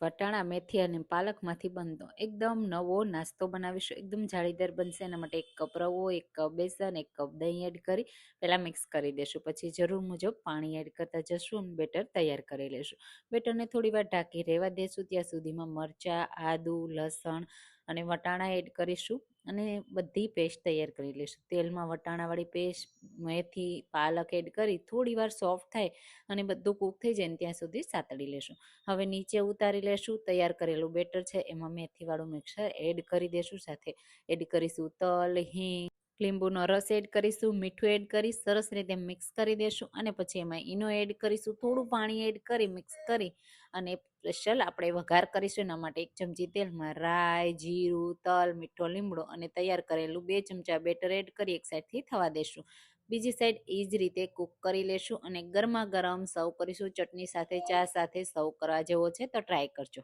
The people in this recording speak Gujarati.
વટાણા, મેથી અને પાલકમાંથી બનતો એકદમ નવો નાસ્તો બનાવીશું. એકદમ જાળીદાર બનશે. એના માટે 1 કપ રવો, 1 કપ બેસન, 1 કપ દહીં એડ કરી પહેલાં મિક્સ કરી દેશું. પછી જરૂર મુજબ પાણી એડ કરતા જશું અને બેટર તૈયાર કરી લેશું. બેટરને થોડી વાર ઢાંકી રહેવા દેશું. ત્યાં સુધીમાં મરચાં, આદુ, લસણ અને વટાણા એડ કરીશું અને બધી પેસ્ટ તૈયાર કરી લઈશું. તેલમાં વટાણાવાળી પેસ્ટ, મેથી, પાલક એડ કરી થોડી વાર સોફ્ટ થાય અને બધું કૂક થઈ જાય ને ત્યાં સુધી સાતળી લેશું. હવે નીચે ઉતારી લેશું. તૈયાર કરેલું બેટર છે એમાં મેથીવાળું મિક્સર એડ કરી દેશું. સાથે એડ કરીશું તલ, હિંગ, લીંબુનો રસ એડ કરીશું, મીઠું એડ કરી સરસ રીતે મિક્સ કરી દેશું અને પછી એમાં ઈનો એડ કરીશું. થોડું પાણી એડ કરી મિક્સ કરી અને સ્પેશિયલ આપણે વઘાર કરીશું. એના માટે 1 ચમચી તેલમાં રાઈ, જીરું, તલ, મીઠો લીમડો અને તૈયાર કરેલું 2 ચમચા બેટર એડ કરી એક સાઈડથી થવા દેશું. બીજી સાઈડ એ જ રીતે કૂક કરી લેશું અને ગરમા ગરમ સર્વ કરીશું. ચટણી સાથે, ચા સાથે સર્વ કરવા જેવો છે તો ટ્રાય કરજો.